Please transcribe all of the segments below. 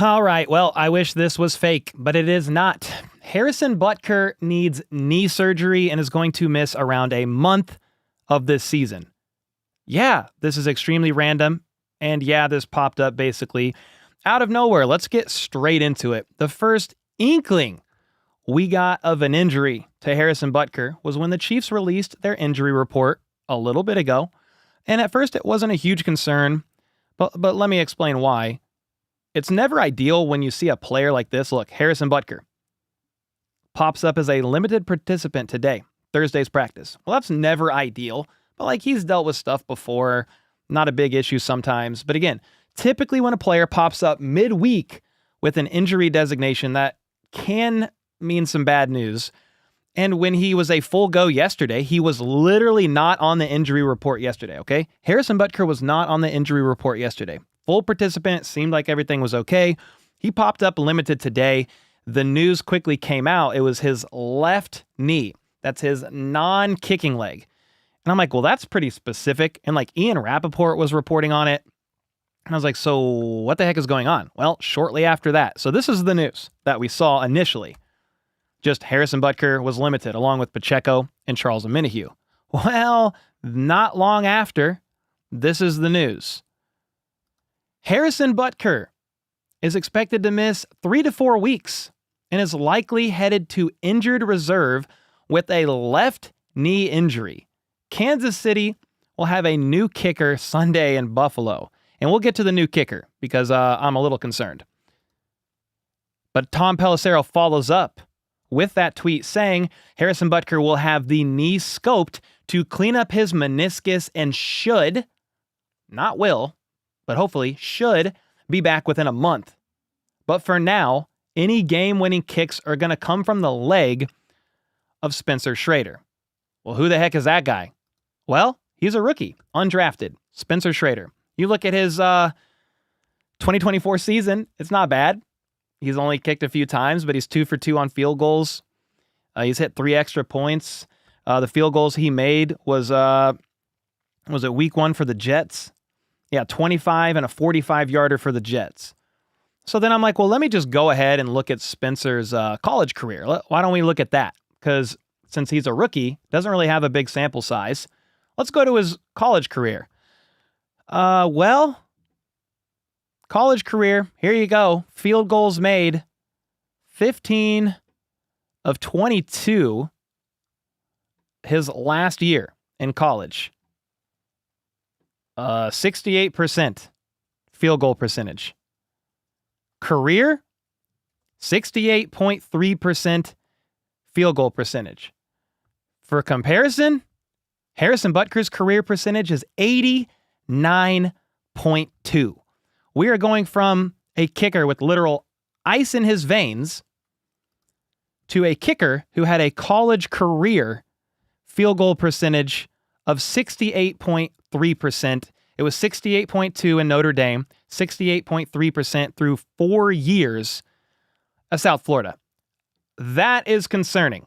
All right, well, I wish this was fake, but it is not. Harrison Butker needs knee surgery and is going to miss around a month of this season. Yeah, this is extremely random, and yeah, this popped up basically out of nowhere. Let's get straight into it. The first inkling we got of an injury to Harrison Butker was when the Chiefs released their injury report a little bit ago, and at first it wasn't a huge concern, but let me explain why. It's never ideal when you see a player like this. Look, Harrison Butker pops up as a limited participant today, Thursday's practice. Well, that's never ideal, but he's dealt with stuff before, not a big issue sometimes. But again, typically when a player pops up midweek with an injury designation, that can mean some bad news. And when he was a full go yesterday, he was literally not on the injury report yesterday, okay? Harrison Butker was not on the injury report yesterday. Full participant, seemed like everything was okay. He popped up limited today. The news quickly came out. It was his left knee. That's his non-kicking leg. And I'm like, well, that's pretty specific. And Ian Rappaport was reporting on it. And I was like, so what the heck is going on? Well, shortly after that. So this is the news that we saw initially. Just Harrison Butker was limited along with Pacheco and Charles Omenihu. Well, not long after, this is the news. Harrison Butker is expected to miss 3 to 4 weeks and is likely headed to injured reserve with a left knee injury. Kansas City will have a new kicker Sunday in Buffalo, and we'll get to the new kicker because I'm a little concerned. But Tom Pelissero follows up with that tweet saying Harrison Butker will have the knee scoped to clean up his meniscus and should, not will, but hopefully should be back within a month. But for now, any game-winning kicks are going to come from the leg of Spencer Shrader. Well, who the heck is that guy? Well, he's a rookie, undrafted, Spencer Shrader. You look at his 2024 season, it's not bad. He's only kicked a few times, but he's 2 for 2 on field goals. He's hit 3 extra points. The field goals he made was it week 1 for the Jets? Yeah, 25 and a 45-yarder for the Jets. So then I'm like, well, let me just go ahead and look at Spencer's college career. Why don't we look at that? Because since he's a rookie, doesn't really have a big sample size. Let's go to his college career. Well, college career, here you go. Field goals made, 15 of 22 his last year in college. 68% field goal percentage. Career, 68.3% field goal percentage. For comparison, Harrison Butker's career percentage is 89.2. We are going from a kicker with literal ice in his veins to a kicker who had a college career field goal percentage of 68.3%. It was 68.2 in Notre Dame, 68.3% through 4 years of South Florida. That is concerning.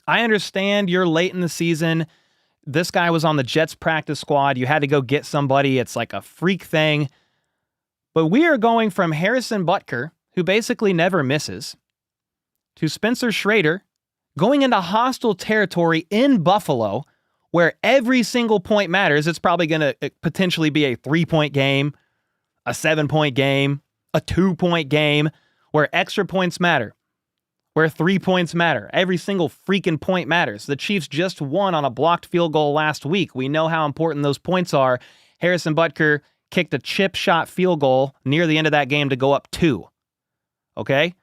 I understand you're late in the season. This guy was on the Jets practice squad. You had to go get somebody. It's like a freak thing. But we are going from Harrison Butker, who basically never misses, to Spencer Shrader, going into hostile territory in Buffalo, where every single point matters. It's probably going to potentially be a 3-point game, a 7-point game, a 2-point game, where extra points matter, where 3 points matter. Every single freaking point matters. The Chiefs just won on a blocked field goal last week. We know how important those points are. Harrison Butker kicked a chip shot field goal near the end of that game to go up 2. Okay?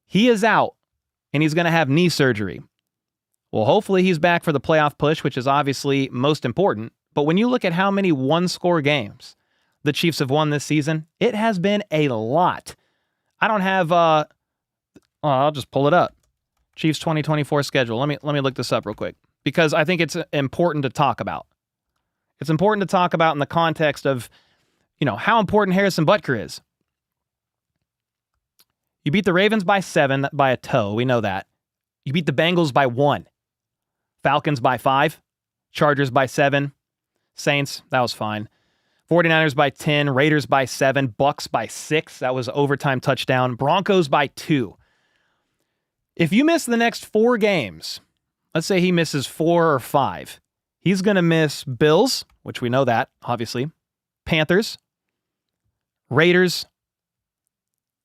He is out, and he's going to have knee surgery. Well, hopefully he's back for the playoff push, which is obviously most important. But when you look at how many one-score games the Chiefs have won this season, it has been a lot. I don't have, I'll just pull it up. Chiefs 2024 schedule. Let me look this up real quick because I think it's important to talk about. It's important to talk about in the context of, how important Harrison Butker is. You beat the Ravens by 7 by a toe. We know that. You beat the Bengals by 1. Falcons by 5. Chargers by 7. Saints, that was fine. 49ers by 10, Raiders by 7, Bucks by 6. That was overtime touchdown. Broncos by 2. If you miss the next 4 games, let's say he misses 4 or 5, he's going to miss Bills, which we know that, obviously, Panthers, Raiders,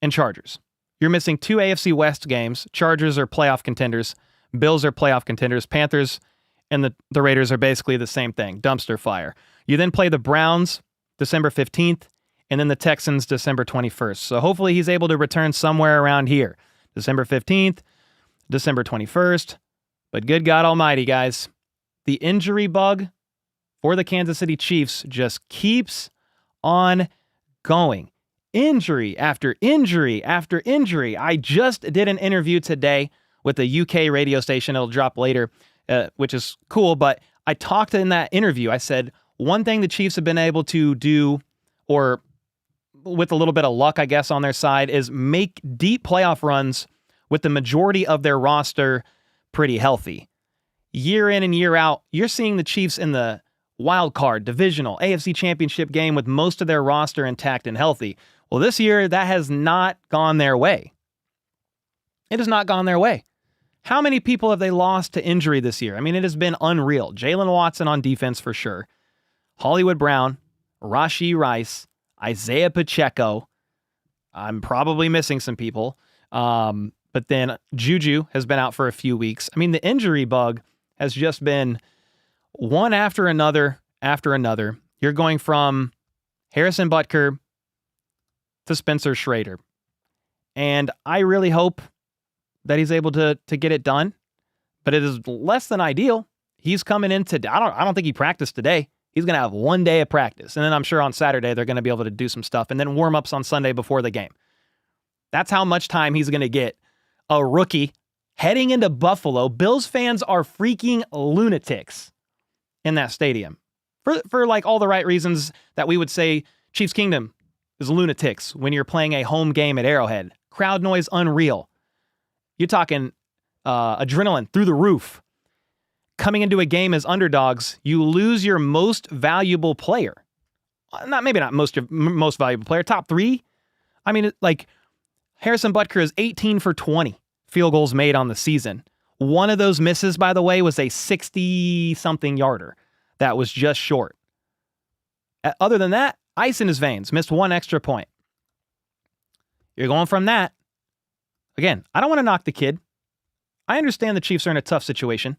and Chargers. You're missing 2 AFC West games. Chargers are playoff contenders. Bills are playoff contenders. Panthers and the Raiders are basically the same thing, dumpster fire. You then play the Browns December 15th, and then the Texans December 21st. So hopefully he's able to return somewhere around here. December 15th, December 21st. But good God almighty, guys, the injury bug for the Kansas City Chiefs just keeps on going. Injury after injury after injury. I just did an interview today with a UK radio station. It'll drop later, which is cool. But I talked in that interview. I said, one thing the Chiefs have been able to do, or with a little bit of luck, I guess, on their side, is make deep playoff runs with the majority of their roster pretty healthy. Year in and year out, you're seeing the Chiefs in the wild card, divisional, AFC championship game with most of their roster intact and healthy. Well, this year, that has not gone their way. It has not gone their way. How many people have they lost to injury this year? I mean, it has been unreal. Jalen Watson on defense for sure. Hollywood Brown, Rashee Rice, Isaiah Pacheco. I'm probably missing some people. But then Juju has been out for a few weeks. I mean, the injury bug has just been one after another after another. You're going from Harrison Butker to Spencer Shrader. And I really hope that he's able to get it done. But it is less than ideal. He's coming in today. I don't think he practiced today. He's going to have 1 day of practice. And then I'm sure on Saturday they're going to be able to do some stuff. And then warm-ups on Sunday before the game. That's how much time he's going to get. A rookie heading into Buffalo. Bills fans are freaking lunatics in that stadium. For like all the right reasons that we would say Chiefs Kingdom is lunatics when you're playing a home game at Arrowhead. Crowd noise unreal. You're talking adrenaline through the roof. Coming into a game as underdogs, you lose your most valuable player. Maybe not most valuable player, top 3. I mean, like Harrison Butker is 18 for 20 field goals made on the season. One of those misses, by the way, was a 60-something yarder that was just short. Other than that, ice in his veins, missed 1 extra point. You're going from that. Again, I don't want to knock the kid. I understand the Chiefs are in a tough situation.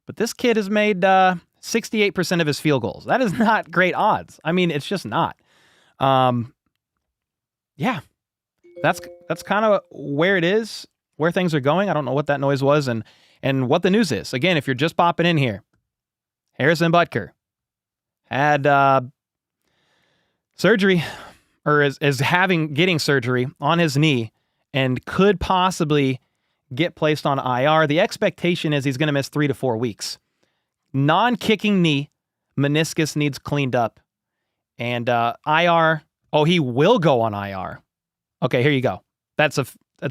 But this kid has made 68% of his field goals. That is not great odds. I mean, it's just not. Yeah, that's kind of where it is, where things are going. I don't know what that noise was and what the news is. Again, if you're just popping in here, Harrison Butker had surgery, or is getting surgery on his knee and could possibly get placed on IR. The expectation is he's going to miss 3 to 4 weeks. Non-kicking knee, meniscus needs cleaned up. And IR, he will go on IR. Okay, here you go. That's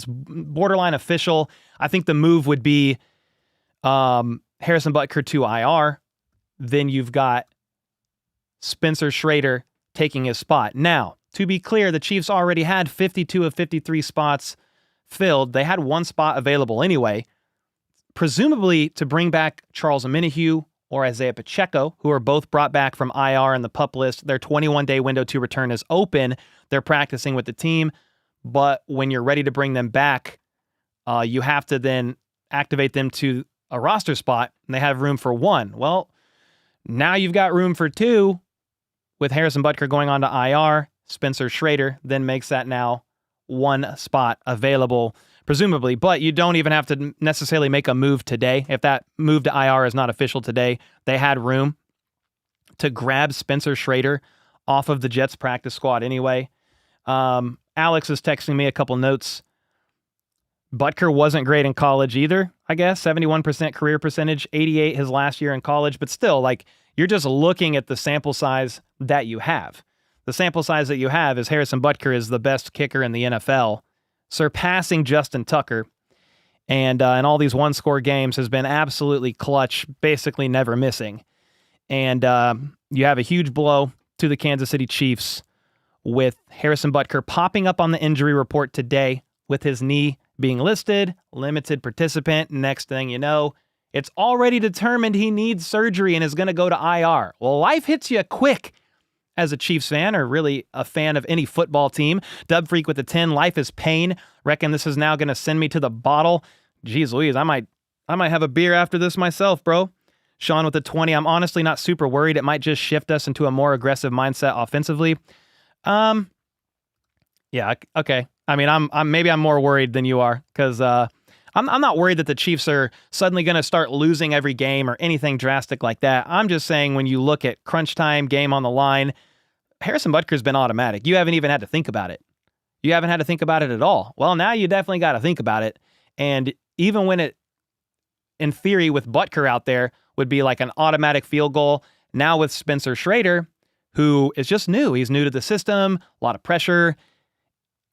borderline official. I think the move would be Harrison Butker to IR. Then you've got Spencer Shrader taking his spot. Now, to be clear, the Chiefs already had 52 of 53 spots filled. They had 1 spot available anyway, presumably to bring back Charles Omenihu or Isaiah Pacheco, who are both brought back from IR and the PUP list. Their 21-day window to return is open. They're practicing with the team, but when you're ready to bring them back, you have to then activate them to a roster spot, and they have room for 1. Well, now you've got room for 2 with Harrison Butker going on to IR. Spencer Shrader then makes that now 1 spot available, presumably, but you don't even have to necessarily make a move today. If that move to IR is not official today, they had room to grab Spencer Shrader off of the Jets practice squad anyway. Alex is texting me a couple notes. Butker wasn't great in college either, I guess. 71% career percentage, 88 his last year in college, but still, like, you're just looking at the sample size that you have. The sample size that you have is Harrison Butker is the best kicker in the NFL, surpassing Justin Tucker. And in all these 1-score games has been absolutely clutch, basically never missing. And you have a huge blow to the Kansas City Chiefs with Harrison Butker popping up on the injury report today with his knee being listed, limited participant. Next thing you know, it's already determined he needs surgery and is going to go to IR. Well, life hits you quick as a Chiefs fan, or really a fan of any football team. Dub Freak with the 10, life is pain. Reckon this is now going to send me to the bottle. Jeez Louise, I might have a beer after this myself, bro. Sean with the 20, I'm honestly not super worried. It might just shift us into a more aggressive mindset offensively. Yeah, okay. I mean, I'm more worried than you are, because I'm not worried that the Chiefs are suddenly going to start losing every game or anything drastic like that. I'm just saying, when you look at crunch time, game on the line, Harrison Butker's been automatic. You haven't even had to think about it. You haven't had to think about it at all. Well, now you definitely got to think about it. And even when it, in theory, with Butker out there, would be like an automatic field goal, now with Spencer Shrader, who is just new. He's new to the system, a lot of pressure,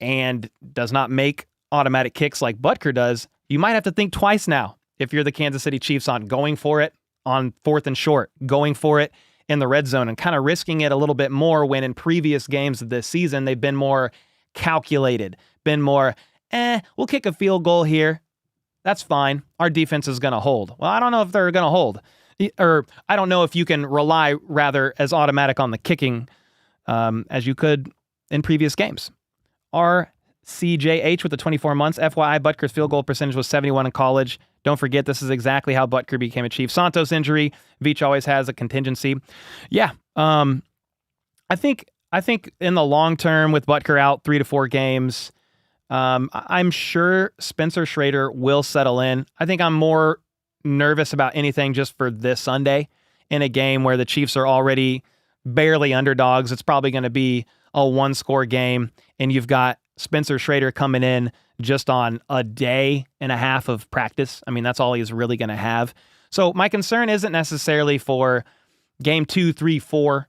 and does not make automatic kicks like Butker does. You might have to think twice now if you're the Kansas City Chiefs on going for it on 4th and short, going for it in the red zone, and kind of risking it a little bit more, when in previous games of this season, they've been more calculated, been more, we'll kick a field goal here. That's fine. Our defense is going to hold. Well, I don't know if they're going to hold. Or I don't know if you can rely rather as automatic on the kicking as you could in previous games. RCJH with the 24 months. FYI, Butker's field goal percentage was 71 in college. Don't forget, this is exactly how Butker became a Chief. Santos injury. Veach always has a contingency. Yeah. I think in the long term, with Butker out 3 to 4 games, I'm sure Spencer Shrader will settle in. I think I'm more nervous about anything just for this Sunday in a game where the Chiefs are already barely underdogs. It's probably going to be a 1-score game, and you've got Spencer Shrader coming in just on a day and a half of practice. I mean, that's all he's really going to have. So my concern isn't necessarily for game 2, 3, 4,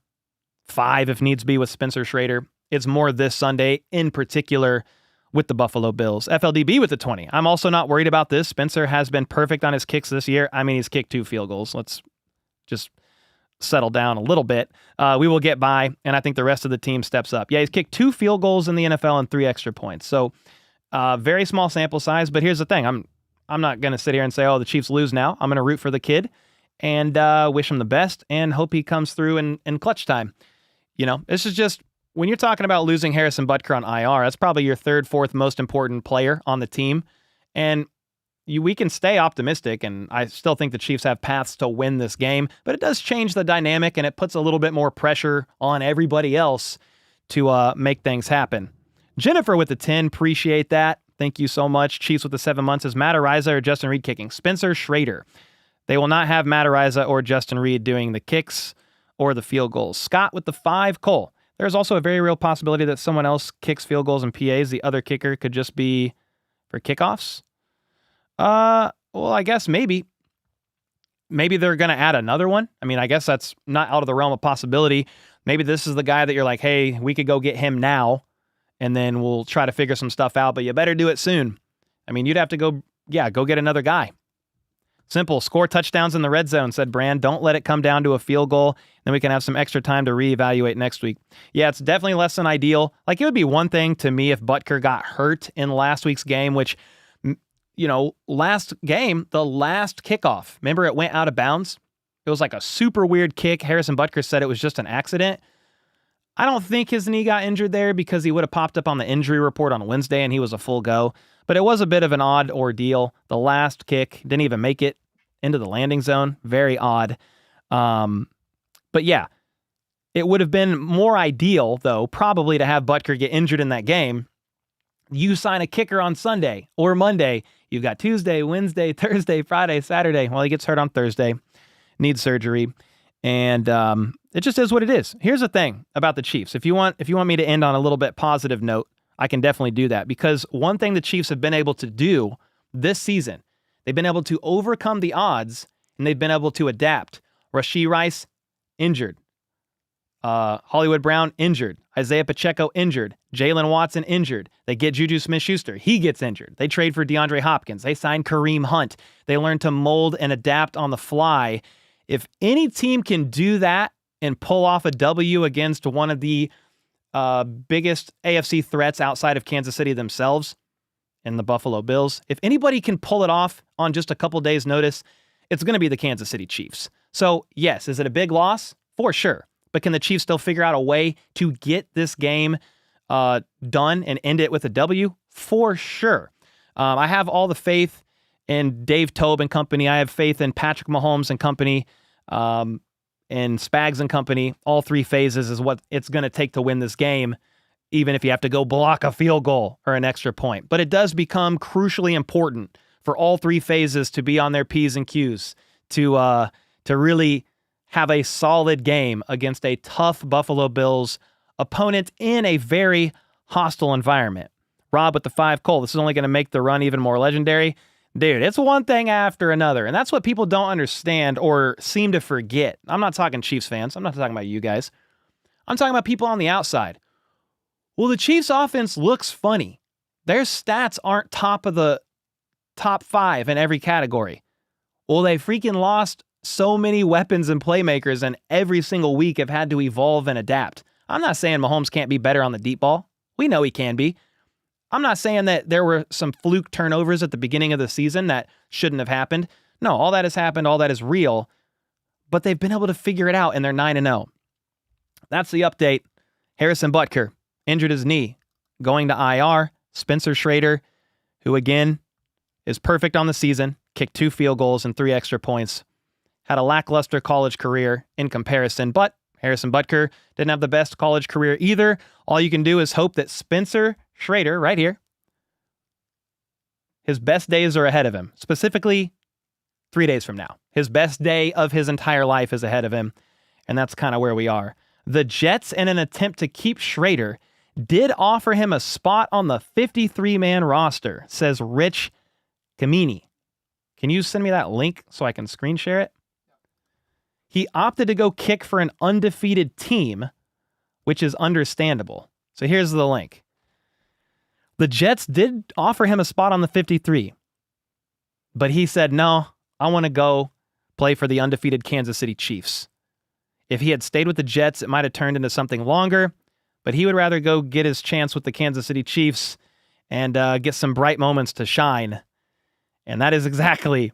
5, if needs be, with Spencer Shrader. It's more this Sunday, in particular with the Buffalo Bills. FLDB with the 20. I'm also not worried about this. Spencer has been perfect on his kicks this year. I mean, he's kicked 2 field goals. Let's just settle down a little bit. We will get by, and I think the rest of the team steps up. Yeah, he's kicked 2 field goals in the NFL and 3 extra points. So very small sample size, but here's the thing. I'm not going to sit here and say, oh, the Chiefs lose now. I'm going to root for the kid and wish him the best and hope he comes through in clutch time. You know, this is just, when you're talking about losing Harrison Butker on IR, that's probably your 3rd, 4th most important player on the team. And we can stay optimistic, and I still think the Chiefs have paths to win this game, but it does change the dynamic, and it puts a little bit more pressure on everybody else to make things happen. Jennifer with the 10, appreciate that. Thank you so much. Chiefs with the 7 months. Is Matt Araiza or Justin Reed kicking? Spencer Shrader. They will not have Matt Araiza or Justin Reed doing the kicks or the field goals. Scott with the 5, Cole. There's also a very real possibility that someone else kicks field goals and PAs. The other kicker could just be for kickoffs. Well, I guess maybe they're going to add another one. I mean, I guess that's not out of the realm of possibility. Maybe this is the guy that you're like, hey, we could go get him now, and then we'll try to figure some stuff out, but you better do it soon. I mean, you'd have to go get another guy. Simple. Score touchdowns in the red zone, said Brand. Don't let it come down to a field goal. Then we can have some extra time to reevaluate next week. Yeah, it's definitely less than ideal. Like, it would be one thing to me if Butker got hurt in last week's game, which, you know, last game, the last kickoff, remember it went out of bounds? It was like a super weird kick. Harrison Butker said it was just an accident. I don't think his knee got injured there, because he would have popped up on the injury report on Wednesday and he was a full go. But it was a bit of an odd ordeal. The last kick didn't even make it into the landing zone. Very odd. But yeah, it would have been more ideal, though, probably to have Butker get injured in that game. You sign a kicker on Sunday or Monday. You've got Tuesday, Wednesday, Thursday, Friday, Saturday. Well, he gets hurt on Thursday, needs surgery, and it just is what it is. Here's the thing about the Chiefs. If you want me to end on a little bit positive note, I can definitely do that, because one thing the Chiefs have been able to do this season, they've been able to overcome the odds, and they've been able to adapt. Rashee Rice, injured. Hollywood Brown, injured. Isaiah Pacheco, injured. Jalen Watson, injured. They get Juju Smith-Schuster. He gets injured. They trade for DeAndre Hopkins. They sign Kareem Hunt. They learn to mold and adapt on the fly. If any team can do that and pull off a W against one of the biggest AFC threats outside of Kansas City themselves and the Buffalo Bills. If anybody can pull it off on just a couple days' notice, it's going to be the Kansas City Chiefs. So, yes, is it a big loss? For sure. But can the Chiefs still figure out a way to get this game done and end it with a W? For sure. I have all the faith in Dave Tobe and company. I have faith in Patrick Mahomes and company, and Spags and company. All three phases is what it's going to take to win this game, even if you have to go block a field goal or an extra point. But it does become crucially important for all three phases to be on their P's and Q's to really have a solid game against a tough Buffalo Bills opponent in a very hostile environment. Rob with the 5 Cole. This is only going to make the run even more legendary. Dude, it's one thing after another, and that's what people don't understand or seem to forget. I'm not talking Chiefs fans. I'm not talking about you guys. I'm talking about people on the outside. Well, the Chiefs offense looks funny. Their stats aren't top of the top 5 in every category. Well, they freaking lost so many weapons and playmakers, and every single week have had to evolve and adapt. I'm not saying Mahomes can't be better on the deep ball. We know he can be. I'm not saying that there were some fluke turnovers at the beginning of the season that shouldn't have happened. No, all that has happened, all that is real, but they've been able to figure it out, and they're 9-0. That's the update. Harrison Butker injured his knee, going to IR. Spencer Shrader, who again is perfect on the season, kicked 2 field goals and 3 extra points, had a lackluster college career in comparison, but Harrison Butker didn't have the best college career either. All you can do is hope that Spencer Shrader, right here, his best days are ahead of him. Specifically, 3 days from now. His best day of his entire life is ahead of him, and that's kind of where we are. The Jets, in an attempt to keep Shrader, did offer him a spot on the 53-man roster, says Rich Kamini. Can you send me that link so I can screen share it? He opted to go kick for an undefeated team, which is understandable. So here's the link. The Jets did offer him a spot on the 53, but he said, no, I want to go play for the undefeated Kansas City Chiefs. If he had stayed with the Jets, it might have turned into something longer, but he would rather go get his chance with the Kansas City Chiefs and get some bright moments to shine. And that is exactly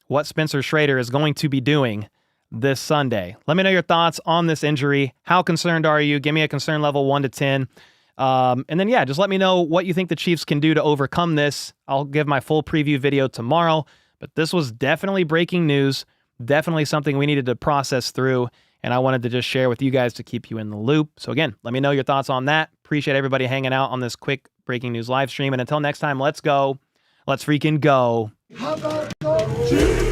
what Spencer Shrader is going to be doing this Sunday. Let me know your thoughts on this injury. How concerned are you? Give me a concern level 1 to 10. And then, yeah, just let me know what you think the Chiefs can do to overcome this. I'll give my full preview video tomorrow, but this was definitely breaking news, definitely something we needed to process through, and I wanted to just share with you guys to keep you in the loop. So again, let me know your thoughts on that. Appreciate everybody hanging out on this quick breaking news live stream, and until next time, let's go. Let's freaking go. How about